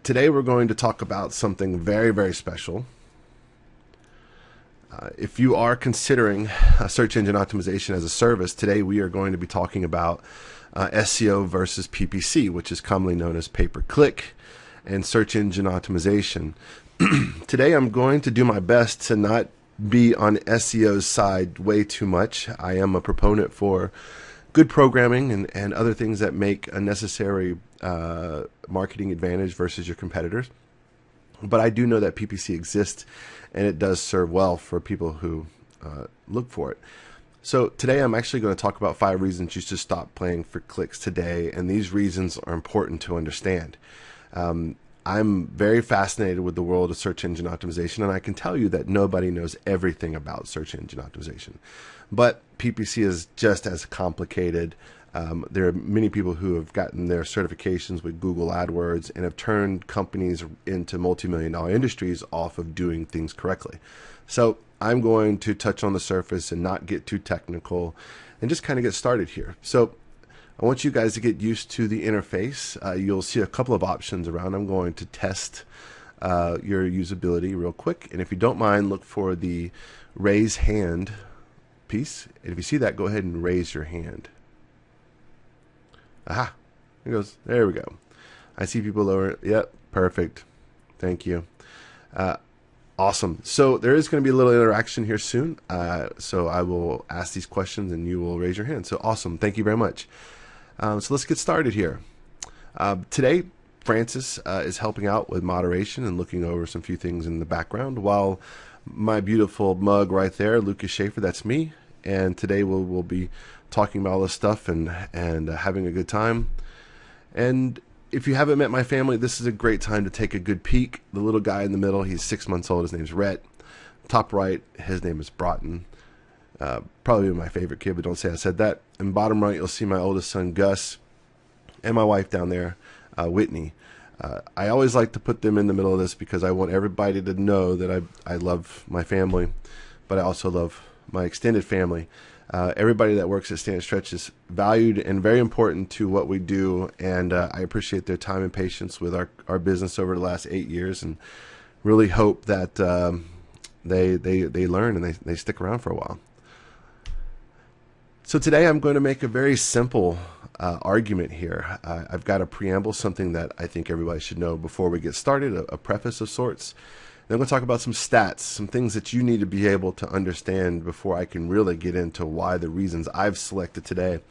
Today we're going to talk about something very, very special. If you are considering search engine optimization as a service, today we are going to be talking about SEO versus PPC, which is commonly known as pay-per-click, and search engine optimization. Today I'm going to do my best to not be on SEO's side way too much. I am a proponent for good programming and other things that make a necessary marketing advantage versus your competitors. But I do know that PPC exists, and it does serve well for people who look for it. So today I'm actually going to talk about 5 reasons you should stop playing for clicks today, and these reasons are important to understand. I'm very fascinated with the world of search engine optimization, and I can tell you that nobody knows everything about search engine optimization. But PPC is just as complicated. There are many people who have gotten their certifications with Google AdWords and have turned companies into multi-million-dollar industries off of doing things correctly. So I'm going to touch on the surface and not get too technical and just kind of get started here. So I want you guys to get used to the interface. You'll see a couple of options around. I'm going to test your usability real quick. And if you don't mind, look for the raise hand piece. And if you see that, go ahead and raise your hand. Aha, it goes, there we go. I see people lower, yep, perfect. Thank you. Awesome. So there is going to be a little interaction here soon. So I will ask these questions and you will raise your hand. So awesome. Thank you very much. So let's get started here. Today, Francis is helping out with moderation and looking over some few things in the background, while my beautiful mug right there, Lucas Schaefer, that's me. And today we'll be talking about all this stuff and having a good time. And if you haven't met my family, this is a great time to take a good peek. The little guy in the middle, he's 6 months old. His name's Rhett. Top right, his name is Broughton. Probably my favorite kid, but don't say I said that. And bottom right, you'll see my oldest son, Gus, and my wife down there, Whitney. I always like to put them in the middle of this because I want everybody to know that I love my family, but I also love my extended family. Everybody that works at Stand Stretch is valued and very important to what we do, and I appreciate their time and patience with our business over the last 8 years, and really hope that they learn and they stick around for a while. So today I'm going to make a very simple argument here. I've got a preamble, something that I think everybody should know before we get started, a preface of sorts. Then I'm going to talk about some stats, some things that you need to be able to understand before I can really get into why the reasons I've selected today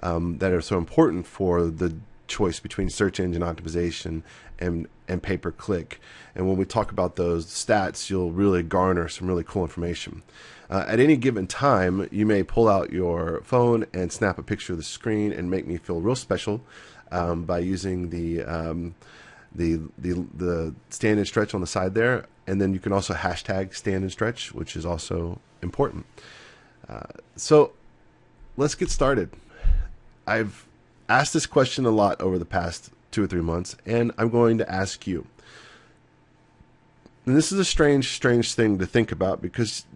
that are so important for the choice between search engine optimization and pay-per-click. And when we talk about those stats, you'll really garner some really cool information. At any given time, you may pull out your phone and snap a picture of the screen and make me feel real special by using the stand and stretch on the side there, and then you can also hashtag stand and stretch, which is also important. So let's get started. I've asked this question a lot over the past 2 or 3 months, and I'm going to ask you. And this is a strange thing to think about because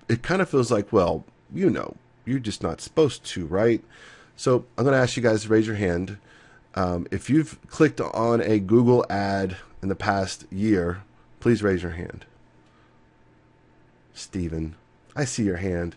it kind of feels like, well, you know, you're just not supposed to, right? So I'm going to ask you guys to raise your hand. If you've clicked on a Google ad in the past year, please raise your hand. Steven, I see your hand.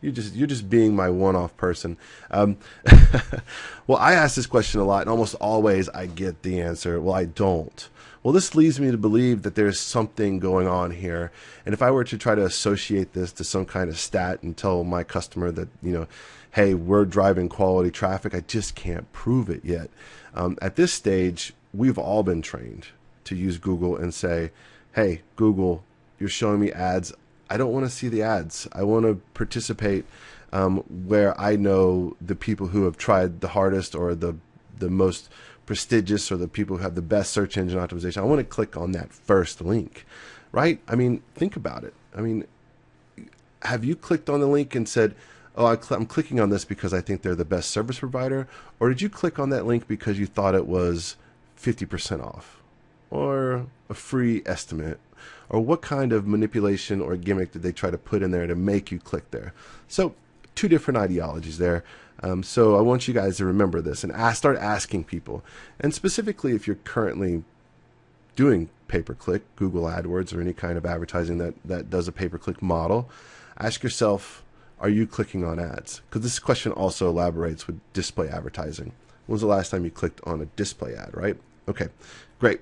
You're just being my one-off person. Well, I ask this question a lot, and almost always I get the answer, well, I don't. Well, this leads me to believe that there's something going on here. And if I were to try to associate this to some kind of stat and tell my customer that, you know, hey, we're driving quality traffic, I just can't prove it yet. At this stage, we've all been trained to use Google and say, hey, Google, you're showing me ads. I don't want to see the ads. I want to participate where I know the people who have tried the hardest or the most prestigious or the people who have the best search engine optimization. I want to click on that first link, right? I mean, think about it. I mean, have you clicked on the link and said, oh, I'm clicking on this because I think they're the best service provider? Or did you click on that link because you thought it was 50% off or a free estimate? Or what kind of manipulation or gimmick did they try to put in there to make you click there? So 2 different ideologies there. So I want you guys to remember this and start asking people. And specifically if you're currently doing pay-per-click, Google AdWords, or any kind of advertising that does a pay-per-click model, ask yourself, are you clicking on ads? Because this question also elaborates with display advertising. When was the last time you clicked on a display ad, right? Okay, great.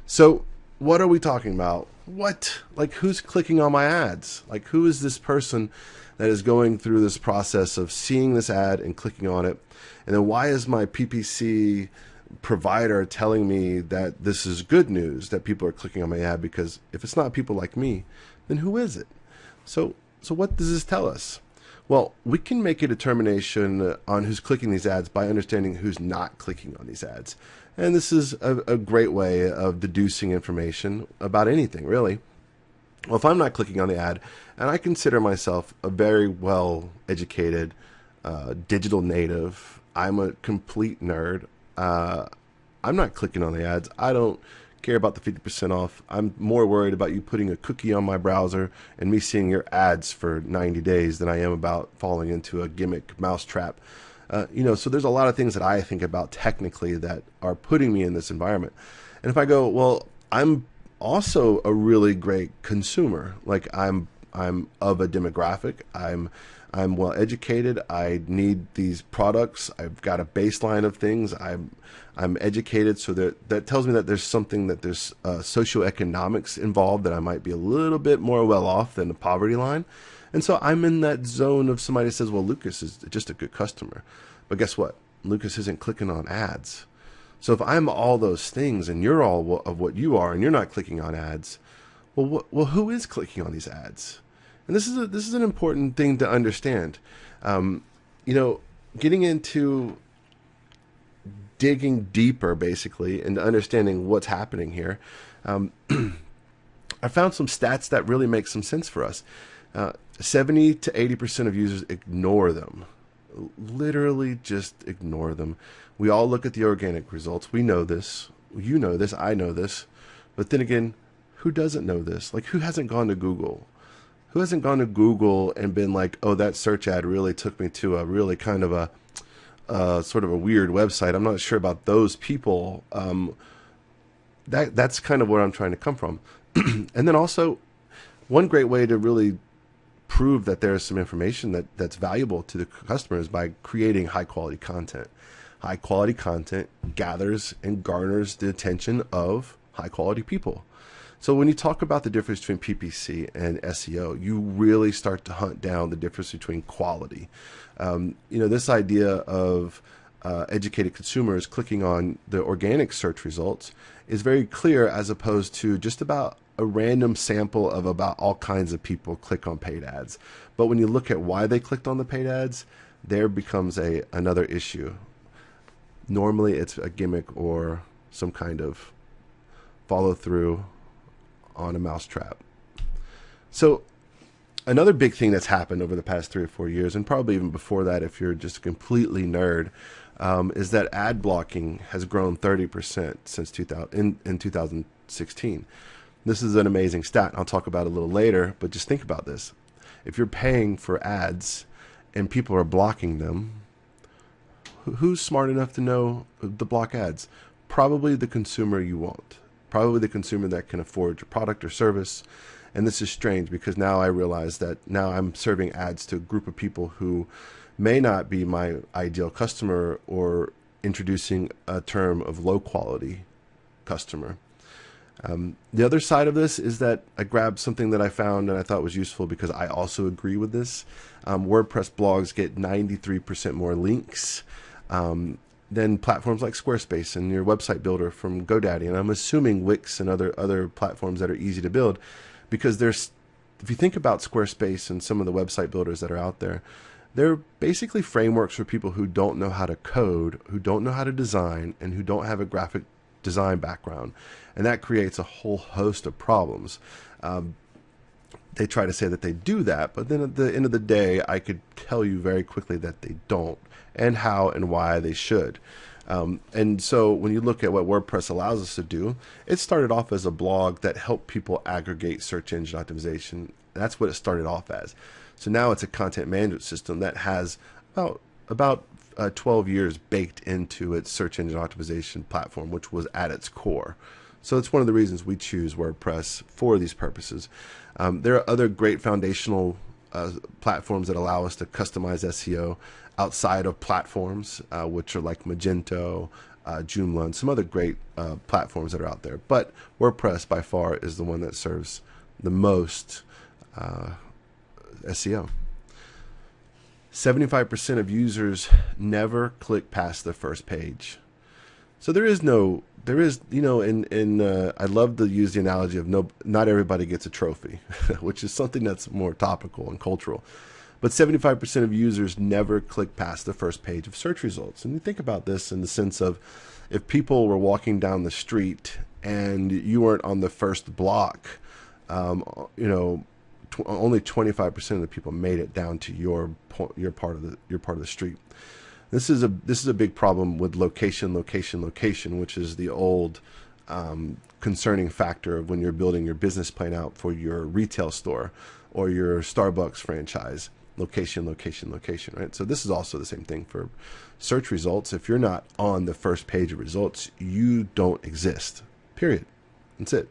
So what are we talking about? Like, who's clicking on my ads? Like, who is this person that is going through this process of seeing this ad and clicking on it? And then why is my PPC provider telling me that this is good news, that people are clicking on my ad? Because if it's not people like me, then who is it? So what does this tell us? Well, we can make a determination on who's clicking these ads by understanding who's not clicking on these ads. And this is a great way of deducing information about anything, really. Well, if I'm not clicking on the ad, and I consider myself a very well-educated digital native, I'm a complete nerd, I'm not clicking on the ads. I don't care about the 50% off. I'm more worried about you putting a cookie on my browser and me seeing your ads for 90 days than I am about falling into a gimmick mousetrap. So there's a lot of things that I think about technically that are putting me in this environment. And if I go, well, I'm also a really great consumer. Like, I'm of a demographic. I'm well educated. I need these products. I've got a baseline of things. I'm educated, so that tells me that there's something, that there's socioeconomics involved, that I might be a little bit more well off than the poverty line. And so I'm in that zone of somebody that says, well, Lucas is just a good customer. But guess what? Lucas isn't clicking on ads. So if I'm all those things and you're all of what you are and you're not clicking on ads, well, who is clicking on these ads? And this is an important thing to understand. Getting into digging deeper, basically, into understanding what's happening here, I found some stats that really make some sense for us. 70 to 80% of users ignore them. Literally just ignore them. We all look at the organic results. We know this. You know this. I know this. But then again, who doesn't know this? Like, who hasn't gone to Google? Who hasn't gone to Google and been like, oh, that search ad really took me to a really kind of a sort of a weird website. I'm not sure about those people. That's kind of where I'm trying to come from. And then also, one great way to really prove that there is some information that's valuable to the customer is by creating high quality content. High quality content gathers and garners the attention of high quality people. So when you talk about the difference between PPC and SEO, you really start to hunt down the difference between quality. This idea of educated consumers clicking on the organic search results is very clear, as opposed to just about a random sample of about all kinds of people click on paid ads. But when you look at why they clicked on the paid ads, there becomes another issue. Normally it's a gimmick or some kind of follow through on a mousetrap. So another big thing that's happened over the past 3 or 4 years, and probably even before that if you're just completely nerd, is that ad blocking has grown 30% since 2016. This is an amazing stat, and I'll talk about it a little later, but just think about this. If you're paying for ads and people are blocking them, who's smart enough to know to block ads? Probably the consumer you want. Probably the consumer that can afford your product or service. And this is strange, because now I realize that now I'm serving ads to a group of people who may not be my ideal customer, or introducing a term of low quality customer. The other side of this is that I grabbed something that I found and I thought was useful, because I also agree with this. WordPress blogs get 93% more links than platforms like Squarespace and your website builder from GoDaddy. And I'm assuming Wix and other platforms that are easy to build, because if you think about Squarespace and some of the website builders that are out there, they're basically frameworks for people who don't know how to code, who don't know how to design, and who don't have a graphic design background. And that creates a whole host of problems. They try to say that they do that, but then at the end of the day, I could tell you very quickly that they don't, and how and why they should. And so when you look at what WordPress allows us to do, it started off as a blog that helped people aggregate search engine optimization. That's what it started off as. So now it's a content management system that has about 12 years baked into its search engine optimization platform, which was at its core. So it's one of the reasons we choose WordPress for these purposes. There are other great foundational platforms that allow us to customize SEO outside of platforms, which are like Magento, Joomla, and some other great platforms that are out there. But WordPress by far is the one that serves the most SEO. 75% of users never click past the first page. So there is, you know, I love to use the analogy of not everybody gets a trophy, which is something that's more topical and cultural. But 75% of users never click past the first page of search results. And you think about this in the sense of, if people were walking down the street and you weren't on the first block, you know, only 25% of the people made it down to your part of the street. This is a big problem with location, which is the old concerning factor of when you're building your business plan out for your retail store or your Starbucks franchise. Location, right? So this is also the same thing for search results. If you're not on the first page of results, you don't exist, period. That's it.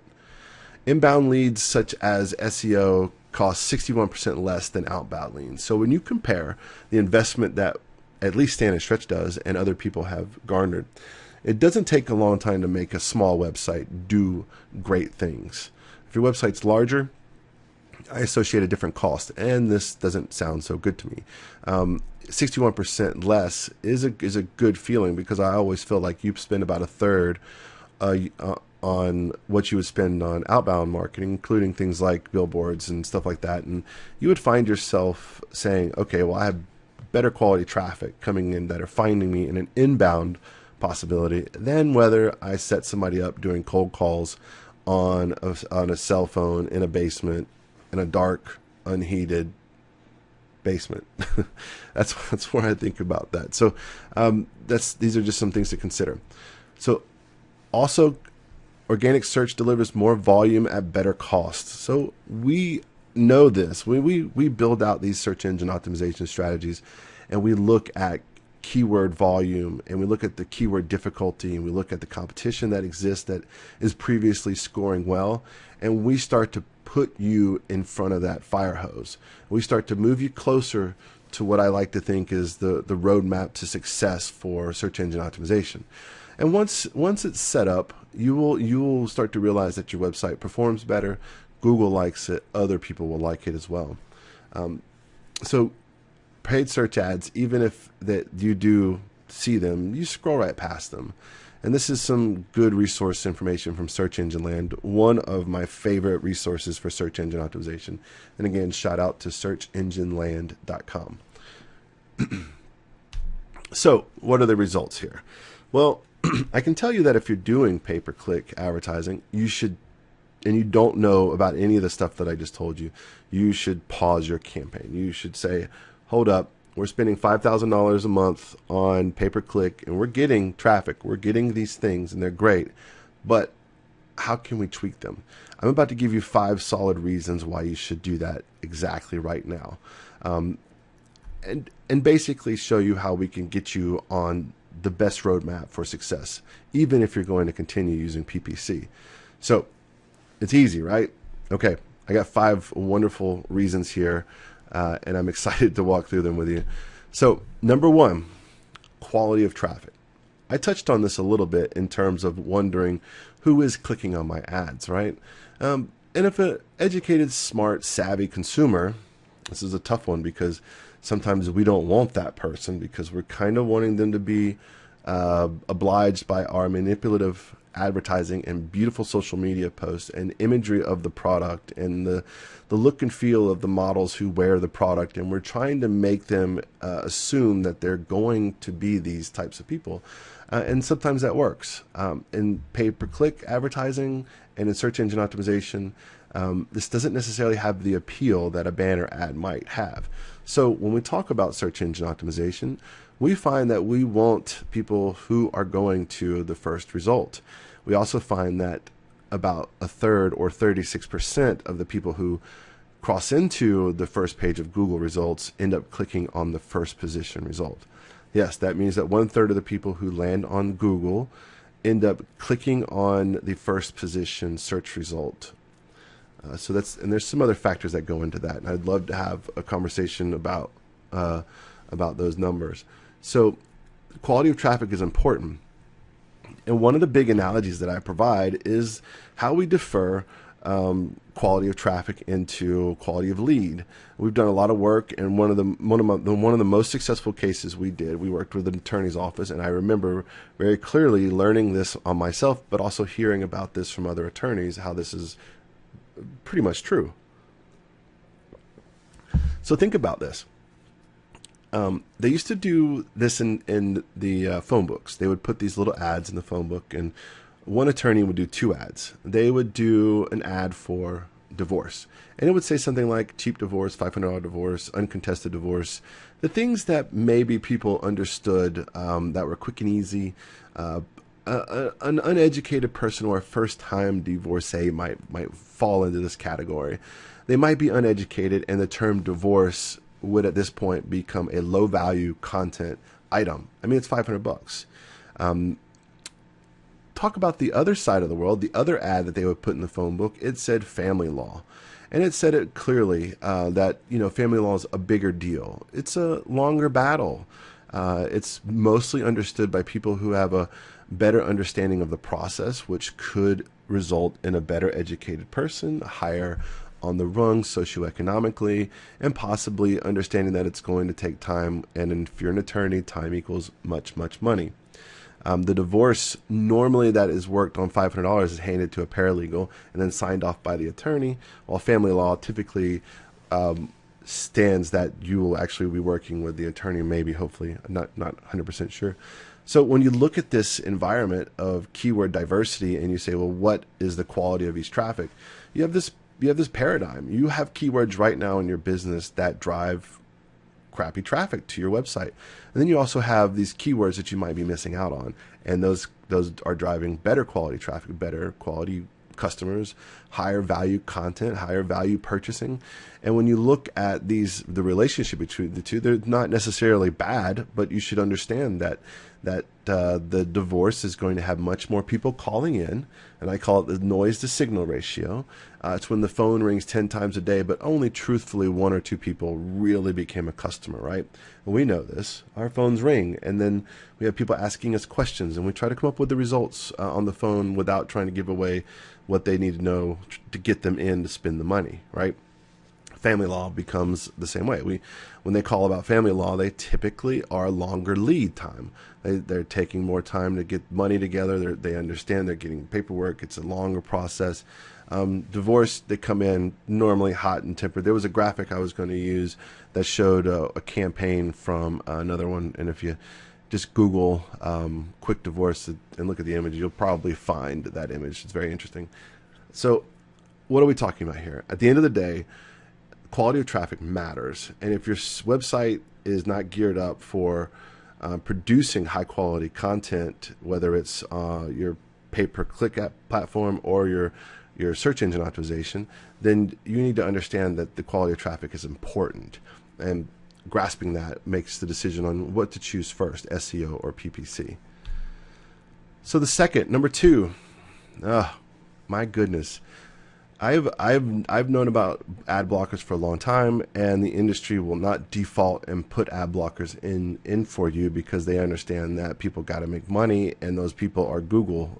Inbound leads such as SEO cost 61% less than outbound leads. So when you compare the investment that at least Stan and Stretch does and other people have garnered, it doesn't take a long time to make a small website do great things. If your website's larger, I associate a different cost, and this doesn't sound so good to me. 61% less is a good feeling, because I always feel like you spend about a third on what you would spend on outbound marketing, including things like billboards and stuff like that. And you would find yourself saying, okay, well, I have better quality traffic coming in that are finding me in an inbound possibility than whether I set somebody up doing cold calls on a cell phone in a basement, in a dark, unheated basement. that's where I think about that. So these are just some things to consider. So also, organic search delivers more volume at better cost. So we know this. We build out these search engine optimization strategies, and we look at keyword volume, and we look at the keyword difficulty, and we look at the competition that exists that is previously scoring well, and we start to put you in front of that fire hose. We start to move you closer to what I like to think is the roadmap to success for search engine optimization. And once it's set up, you will start to realize that your website performs better. Google likes it. Other people will like it as well. So paid search ads, even if that you do see them, you scroll right past them. And this is some good resource information from Search Engine Land, one of my favorite resources for search engine optimization. And again, shout out to searchengineland.com. So what are the results here? Well, I can tell you that if you're doing pay-per-click advertising, you should, and you don't know about any of the stuff that I just told you, you should pause your campaign. You should say, hold up, we're spending $5,000 a month on pay-per-click, and we're getting traffic, we're getting these things, and they're great, but how can we tweak them? I'm about to give you 5 solid reasons why you should do that exactly right now, and basically show you how we can get you on the best roadmap for success, even if you're going to continue using PPC. So it's easy, right? Okay, I got 5 wonderful reasons here, and I'm excited to walk through them with you. So number 1, quality of traffic. I touched on this a little bit in terms of wondering who is clicking on my ads, right? And if an educated, smart, savvy consumer, this is a tough one because sometimes we don't want that person because we're kind of wanting them to be obliged by our manipulative advertising and beautiful social media posts and imagery of the product and the look and feel of the models who wear the product, and we're trying to make them assume that they're going to be these types of people, and sometimes that works. In pay-per-click advertising and in search engine optimization, this doesn't necessarily have the appeal that a banner ad might have. So when we talk about search engine optimization, we find that we want people who are going to the first result. We also find that about a third, or 36% of the people who cross into the first page of Google results end up clicking on the first position result. Yes, that means that 1/3 of the people who land on Google end up clicking on the first position search result. So and there's some other factors that go into that, and I'd love to have a conversation about those numbers. So quality of traffic is important. And one of the big analogies that I provide is how we defer quality of traffic into quality of lead. We've done a lot of work, and one of the most successful cases we worked with an attorney's office, and I remember very clearly learning this on myself, but also hearing about this from other attorneys, how this is pretty much true. So think about this. They used to do this in the phone books. They would put these little ads in the phone book, and one attorney would do 2 ads. They would do an ad for divorce, and it would say something like cheap divorce, $500 divorce, uncontested divorce, the things that maybe people understood that were quick and easy. An uneducated person or a first-time divorcee might fall into this category. They might be uneducated, and the term divorce would at this point become a low-value content item. I mean, it's $500. Talk about the other side of the world. The other ad that they would put in the phone book, it said family law, and it said it clearly that family law is a bigger deal. It's a longer battle. It's mostly understood by people who have a better understanding of the process, which could result in a better educated person, higher on the rung socioeconomically, and possibly understanding that it's going to take time. And if you're an attorney, time equals much, much money. The divorce normally that is worked on $500 is handed to a paralegal and then signed off by the attorney, while family law typically stands that you will actually be working with the attorney, maybe, hopefully, not 100% sure. So when you look at this environment of keyword diversity and you say, well, what is the quality of each traffic? You have this paradigm. You have keywords right now in your business that drive crappy traffic to your website. And then you also have these keywords that you might be missing out on. And those are driving better quality traffic, better quality customers, higher value content, higher value purchasing. And when you look at the relationship between the two, they're not necessarily bad, but you should understand that the divorce is going to have much more people calling in, and I call it the noise to signal ratio. It's when the phone rings 10 times a day, but only truthfully 1 or 2 people really became a customer, right? And we know this. Our phones ring, and then we have people asking us questions, and we try to come up with the results on the phone without trying to give away what they need to know to get them in to spend the money, right? Family law becomes the same way. When they call about family law, they typically are longer lead time. They're taking more time to get money together. They understand they're getting paperwork. It's a longer process. Divorce, they come in normally hot and tempered. There was a graphic I was going to use that showed a campaign from another one, and if you just Google quick divorce and look at the image, you'll probably find that image. It's very interesting. So what are we talking about here? At the end of the day, quality of traffic matters. And if your website is not geared up for producing high quality content, whether it's your pay-per-click app platform or your search engine optimization, then you need to understand that the quality of traffic is important. And grasping that makes the decision on what to choose first, SEO or PPC. So number 2, my goodness. I've known about ad blockers for a long time, and the industry will not default and put ad blockers in for you because they understand that people got to make money, and those people are Google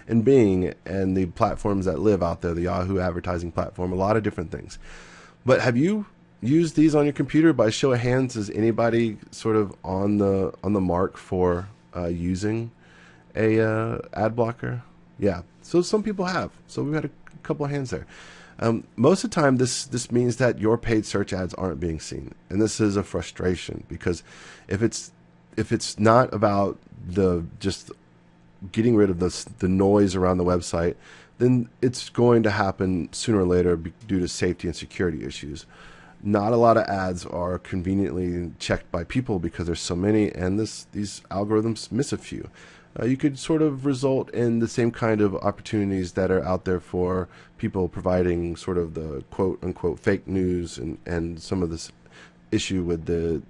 and Bing and the platforms that live out there, the Yahoo advertising platform, a lot of different things. But have you used these on your computer? By show of hands, is anybody sort of on the mark for using a ad blocker? Yeah, so some people have. So we've had a couple of hands there. Most of the time, this means that your paid search ads aren't being seen, and this is a frustration because if it's not about just getting rid of the noise around the website, then it's going to happen sooner or later due to safety and security issues. Not a lot of ads are conveniently checked by people because there's so many, and these algorithms miss a few. You could sort of result in the same kind of opportunities that are out there for people providing sort of the quote unquote fake news and some of this issue with the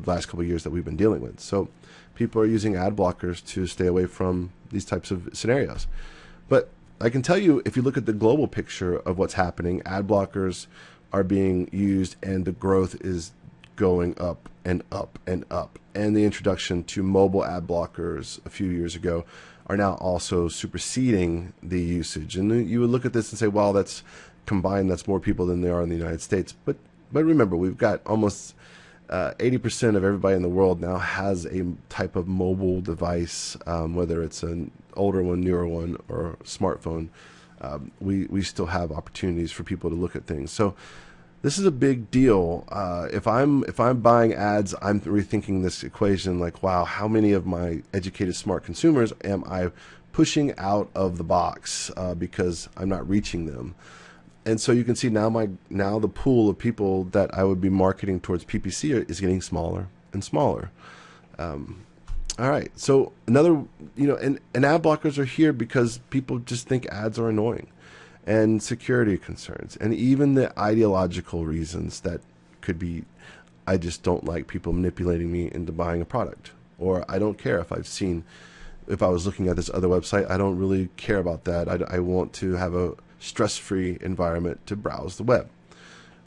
last couple of years that we've been dealing with. So people are using ad blockers to stay away from these types of scenarios. But I can tell you, if you look at the global picture of what's happening, ad blockers are being used and the growth is going up and up and up. And the introduction to mobile ad blockers a few years ago are now also superseding the usage. And you would look at this and say, well, that's combined, that's more people than there are in the United States. But remember, we've got almost 80% of everybody in the world now has a type of mobile device, whether it's an older one, newer one, or a smartphone. We still have opportunities for people to look at things. So this is a big deal. If I'm buying ads, I'm rethinking this equation. Like, wow, how many of my educated, smart consumers am I pushing out of the box because I'm not reaching them? And so you can see now the pool of people that I would be marketing towards PPC is getting smaller and smaller. All right, so another, and ad blockers are here because people just think ads are annoying, and security concerns, and even the ideological reasons that could be, I just don't like people manipulating me into buying a product, or I don't care if I was looking at this other website, I don't really care about that. I want to have a stress-free environment to browse the web.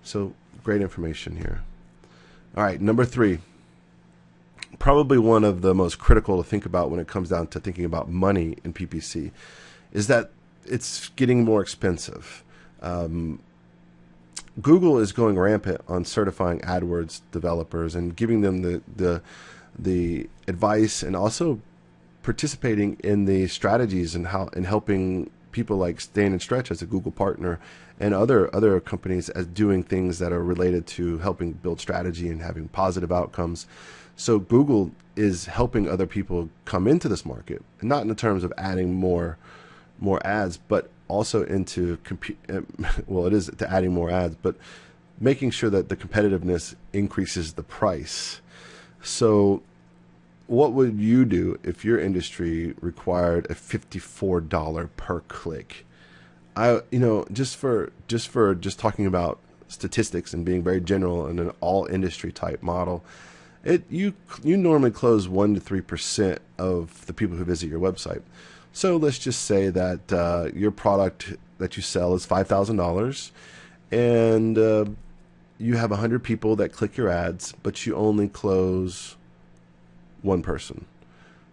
So great information here. All right, number 3, probably one of the most critical to think about when it comes down to thinking about money in PPC, is that it's getting more expensive. Google is going rampant on certifying AdWords developers and giving them the advice, and also participating in the strategies and helping people like Stan and Stretch as a Google partner, and other companies as doing things that are related to helping build strategy and having positive outcomes. So Google is helping other people come into this market, not in the terms of adding more ads, but also into well, it is to adding more ads, but making sure that the competitiveness increases the price. So what would you do if your industry required a $54 per click? Just talking about statistics and being very general in an all industry type model, you normally close 1 to 3% of the people who visit your website. So let's just say that your product that you sell is $5,000, and you have 100 people that click your ads, but you only close one person.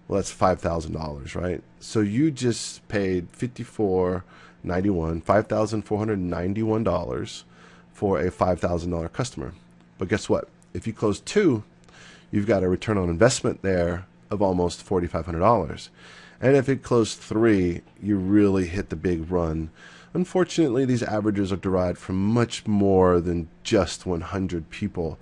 Well, that's $5,000, right? So you just paid $5,491 for a $5,000 customer. But guess what? If you close 2, you've got a return on investment there of almost $4,500. And if it closed 3, you really hit the big run. Unfortunately, these averages are derived from much more than just 100 people.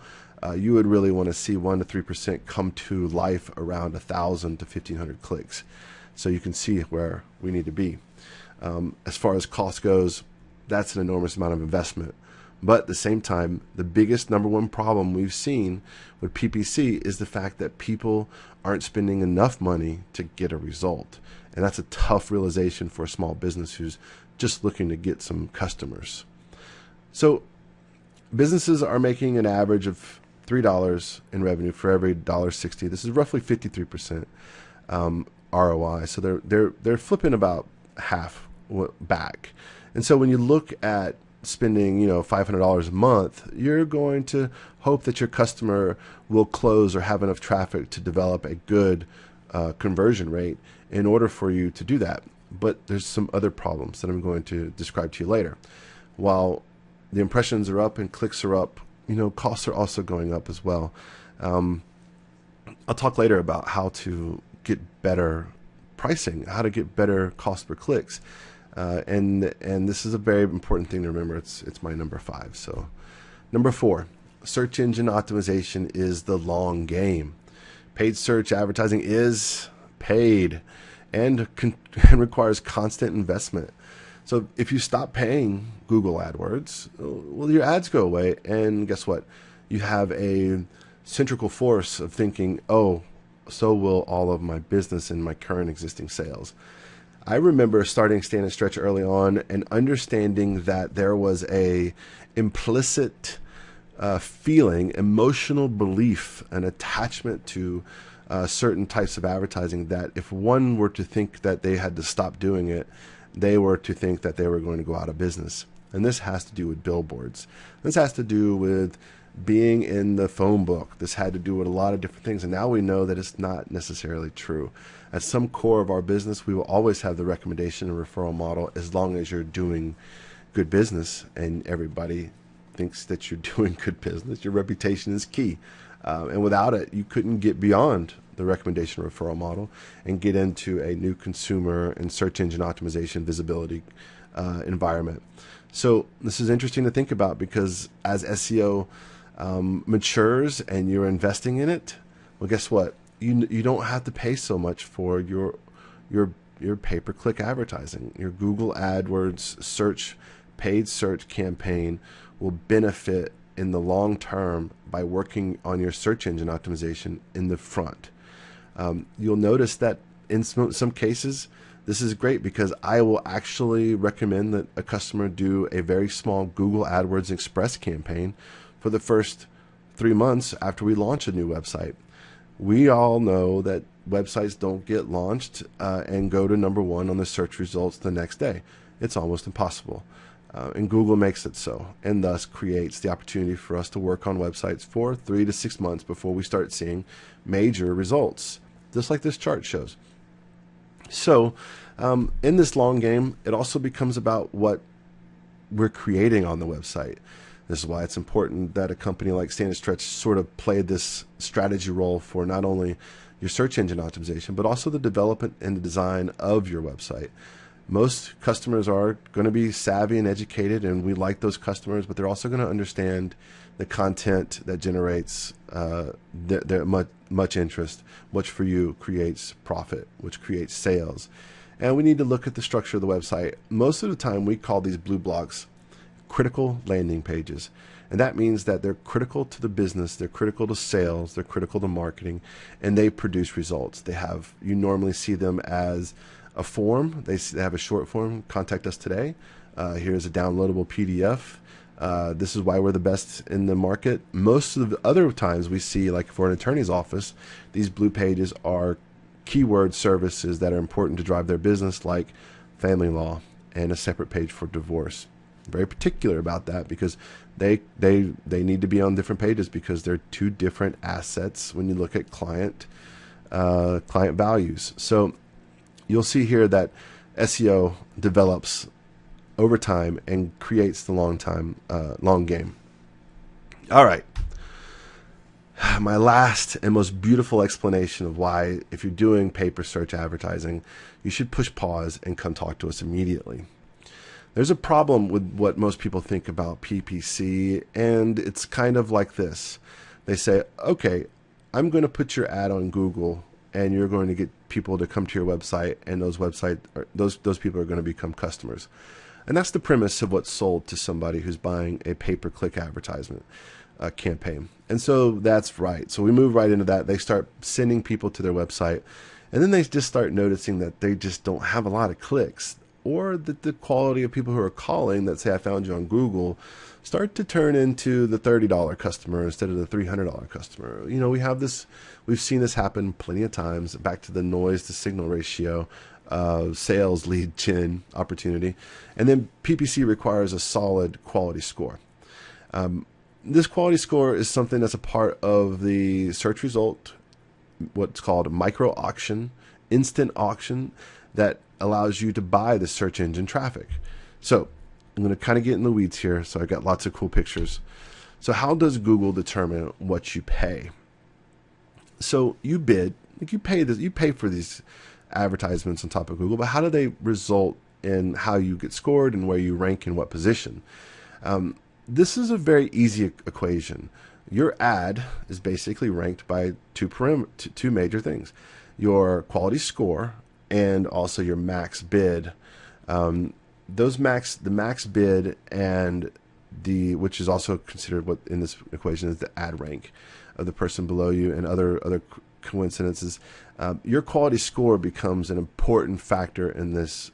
You would really want to see 1 to 3% come to life around 1,000 to 1,500 clicks. So you can see where we need to be. As far as cost goes, that's an enormous amount of investment. But at the same time, the biggest number one problem we've seen with PPC is the fact that people aren't spending enough money to get a result. And that's a tough realization for a small business who's just looking to get some customers. So businesses are making an average of $3 in revenue for every $1.60. This is roughly 53% ROI. So they're flipping about half back. And so when you look at spending $500 a month, you're going to hope that your customer will close or have enough traffic to develop a good conversion rate in order for you to do that. But there's some other problems that I'm going to describe to you later. While the impressions are up and clicks are up, costs are also going up as well. I'll talk later about how to get better pricing, how to get better cost per clicks. And this is a very important thing to remember. It's my number 5. So number 4, search engine optimization is the long game. Paid search advertising is paid and requires constant investment. So if you stop paying Google AdWords, well, your ads go away, and guess what? You have a centrifugal force of thinking, oh, so will all of my business and my current existing sales. I remember starting Stand and Stretch early on and understanding that there was a implicit feeling, emotional belief, and attachment to certain types of advertising that if one were to think that they had to stop doing it, they were to think that they were going to go out of business. And this has to do with billboards. This has to do with being in the phone book. This had to do with a lot of different things. And now we know that it's not necessarily true. At some core of our business, we will always have the recommendation and referral model as long as you're doing good business and everybody thinks that you're doing good business. Your reputation is key. And without it, you couldn't get beyond the recommendation referral model and get into a new consumer and search engine optimization visibility environment. So this is interesting to think about, because as SEO matures and you're investing in it, well, guess what? You don't have to pay so much for your pay-per-click advertising. Your Google AdWords paid search campaign will benefit in the long term by working on your search engine optimization in the front. You'll notice that in some cases, this is great, because I will actually recommend that a customer do a very small Google AdWords Express campaign for the first 3 months after we launch a new website. We all know that websites don't get launched and go to #1 on the search results the next day. It's almost impossible. And Google makes it so, and thus creates the opportunity for us to work on websites for 3 to 6 months before we start seeing major results, just like this chart shows. So in this long game, it also becomes about what we're creating on the website. This is why it's important that a company like Stand & Stretch sort of play this strategy role for not only your search engine optimization, but also the development and the design of your website. Most customers are going to be savvy and educated, and we like those customers, but they're also going to understand the content that generates much interest, which for you creates profit, which creates sales. And we need to look at the structure of the website. Most of the time, we call these blue blocks critical landing pages. And that means that they're critical to the business, they're critical to sales, they're critical to marketing, and they produce results. You normally see them as a form. They have a short form, contact us today. Here's a downloadable PDF. This is why we're the best in the market. Most of the other times we see, like for an attorney's office, these blue pages are keyword services that are important to drive their business, like family law, and a separate page for divorce. I'm very particular about that, because they need to be on different pages, because they're two different assets when you look at client values. So you'll see here that SEO develops over time and creates the long game. All right. My last and most beautiful explanation of why, if you're doing paper search advertising, you should push pause and come talk to us immediately. There's a problem with what most people think about PPC, and it's kind of like this. They say, okay, I'm going to put your ad on Google, and you're going to get people to come to your website, and those people are going to become customers. And that's the premise of what's sold to somebody who's buying a pay-per-click advertisement campaign. And so that's right. So we move right into that. They start sending people to their website, and then they just start noticing that they just don't have a lot of clicks, or that the quality of people who are calling that say, I found you on Google, start to turn into the $30 customer instead of the $300 customer. You know, we've seen this happen plenty of times. Back to the noise to signal ratio, sales lead gen opportunity. And then PPC requires a solid quality score. This quality score is something that's a part of the search result, what's called a micro auction, instant auction, that allows you to buy the search engine traffic. So I'm going to kind of get in the weeds here. So I got lots of cool pictures. So how does Google determine what you pay? So you bid, like you pay for these advertisements on top of Google, but how do they result in how you get scored and where you rank in what position? This is a very easy equation. Your ad is basically ranked by two major things: your quality score and also your max bid. The max bid and which is also considered what in this equation is the ad rank of the person below you, and other coincidences. Your quality score becomes an important factor in this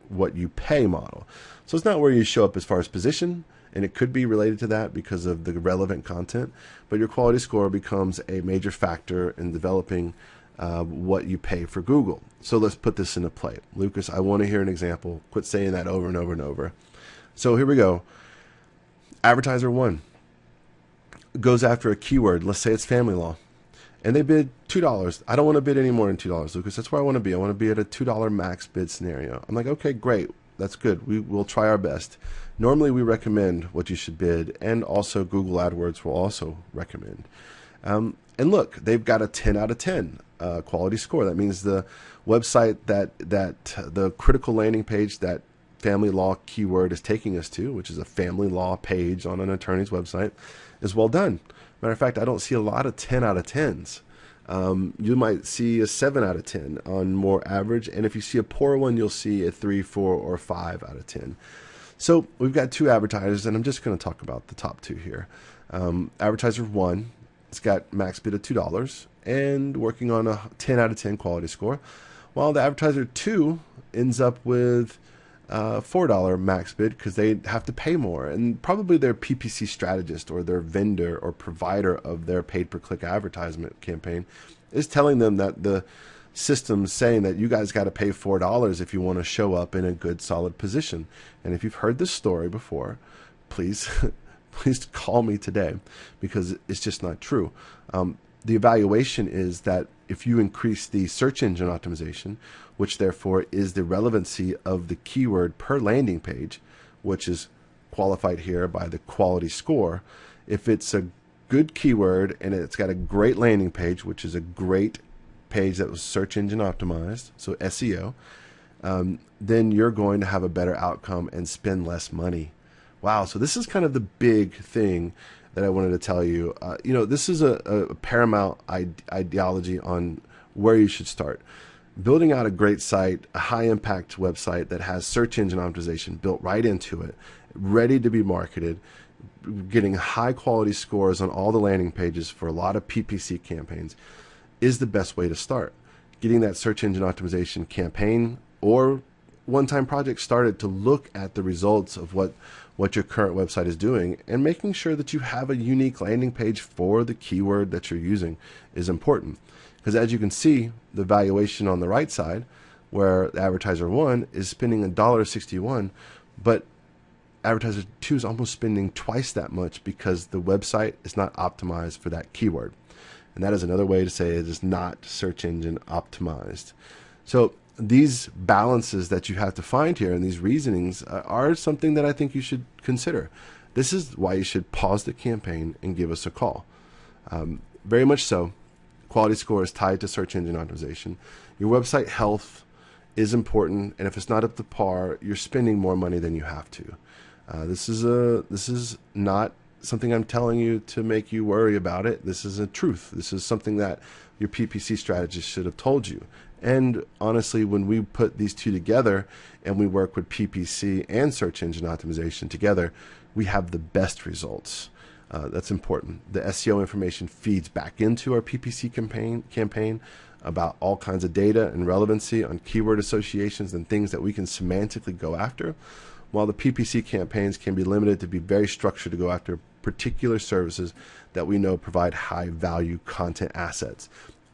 what you pay model. So it's not where you show up as far as position, and it could be related to that because of the relevant content, but your quality score becomes a major factor in developing what you pay for Google. So let's put this into play. Lucas, I want to hear an example. Quit saying that over and over and over. So here we go. Advertiser 1 goes after a keyword. Let's say it's family law. And they bid $2. I don't want to bid any more than $2, Lucas. That's where I want to be. I want to be at a $2 max bid scenario. I'm like, okay, great. That's good. We'll try our best. Normally, we recommend what you should bid, and also Google AdWords will also recommend. And look, they've got a 10 out of 10 quality score. That means the website that the critical landing page that family law keyword is taking us to, which is a family law page on an attorney's website, is well done. Matter of fact, I don't see a lot of 10 out of 10s. You might see a 7 out of 10 on more average. And if you see a poor one, you'll see a 3, 4, or 5 out of 10. So we've got 2 advertisers, and I'm just going to talk about the top 2 here. Advertiser 1, it's got max bid of $2 and working on a 10 out of 10 quality score, while the advertiser 2 ends up with $4 max bid because they have to pay more, and probably their PPC strategist or their vendor or provider of their pay-per-click advertisement campaign is telling them that the system's saying that you guys got to pay $4 if you want to show up in a good solid position. And if you've heard this story before, please please call me today, because it's just not true. The evaluation is that if you increase the search engine optimization, which therefore is the relevancy of the keyword per landing page, which is qualified here by the quality score, if it's a good keyword and it's got a great landing page, which is a great page that was search engine optimized, so SEO, then you're going to have a better outcome and spend less money. Wow, so this is kind of the big thing that I wanted to tell you. This is a paramount ideology on where you should start. Building out a great site, a high impact website that has search engine optimization built right into it, ready to be marketed, getting high quality scores on all the landing pages for a lot of PPC campaigns is the best way to start. Getting that search engine optimization campaign or one-time project started to look at the results of what your current website is doing, and making sure that you have a unique landing page for the keyword that you're using is important. Because as you can see, the valuation on the right side, where the advertiser 1 is spending $1.61, but advertiser 2 is almost spending twice that much because the website is not optimized for that keyword. And that is another way to say it is not search engine optimized. So these balances that you have to find here and these reasonings are something that I think you should consider. This is why you should pause the campaign and give us a call. Very much so. Quality score is tied to search engine optimization. Your website health is important, and if it's not up to par, you're spending more money than you have to. This is not something I'm telling you to make you worry about it. This is a truth. This is something that your PPC strategist should have told you. And honestly, when we put these two together and we work with PPC and search engine optimization together, we have the best results. That's important. The SEO information feeds back into our PPC campaign about all kinds of data and relevancy on keyword associations and things that we can semantically go after, while the PPC campaigns can be limited to be very structured to go after particular services that we know provide high value content assets.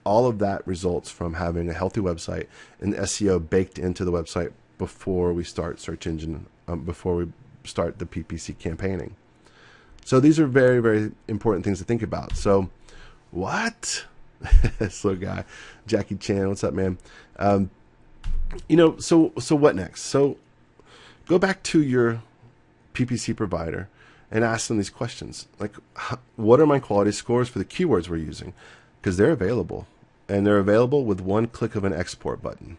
All of that results from having a healthy website and SEO baked into the website before we start search engine, before we start the PPC campaigning. So these are very, very important things to think about. So what? Slow guy, Jackie Chan, what's up, man? So what next? So go back to your PPC provider and ask them these questions. Like, what are my quality scores for the keywords we're using? Because they're available, and they're available with one click of an export button.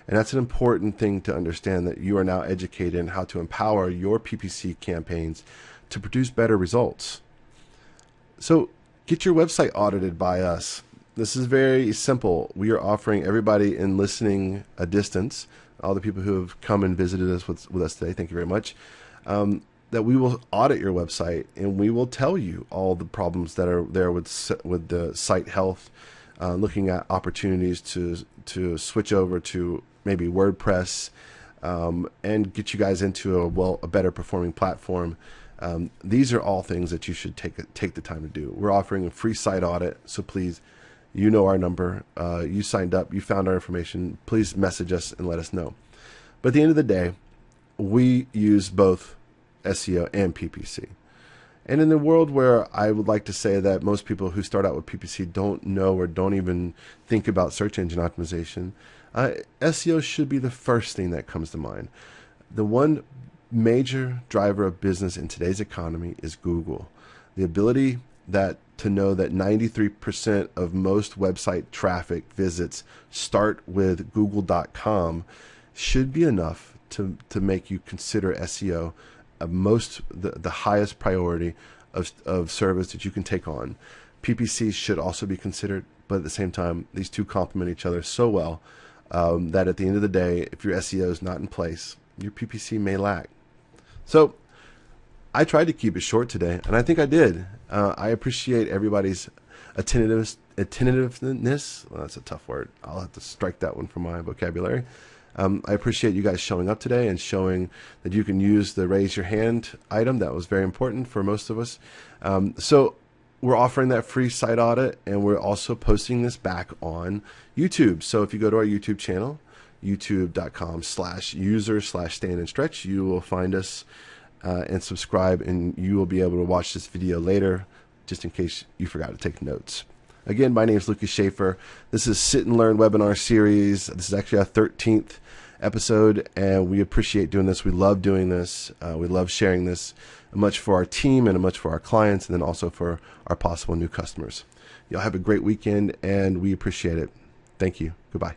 And that's an important thing to understand, that you are now educated in how to empower your PPC campaigns to produce better results. So get your website audited by us. This is very simple. We are offering everybody in listening a distance, all the people who have come and visited us with us today, thank you very much, that we will audit your website, and we will tell you all the problems that are there with the site health, looking at opportunities to switch over to maybe WordPress, and get you guys into a better performing platform These are all things that you should take the time to do. We're offering a free site audit, so please, you know our number. You signed up, you found our information. Please message us and let us know. But at the end of the day, we use both SEO and PPC. And in the world where I would like to say that most people who start out with PPC don't know or don't even think about search engine optimization, SEO should be the first thing that comes to mind. The one major driver of business in today's economy is Google. The ability to know that 93% of most website traffic visits start with google.com should be enough to make you consider SEO the highest priority of service that you can take on. PPC should also be considered, but at the same time, these two complement each other so well that at the end of the day, if your SEO is not in place, your PPC may lack. So I tried to keep it short today, and I think I did. I appreciate everybody's attentiveness. Well, that's a tough word. I'll have to strike that one from my vocabulary. I appreciate you guys showing up today and showing that you can use the raise your hand item. That was very important for most of us. So we're offering that free site audit, and we're also posting this back on YouTube. So if you go to our YouTube channel, youtube.com/user/stand and stretch, you will find us and subscribe, and you will be able to watch this video later, just in case you forgot to take notes. Again, my name is Lucas Schaefer. This is Sit and Learn webinar series. This is actually our 13th episode, and we appreciate doing this. We love doing this. We love sharing this, much for our team and much for our clients, and then also for our possible new customers. Y'all have a great weekend, and we appreciate it. Thank you. Goodbye.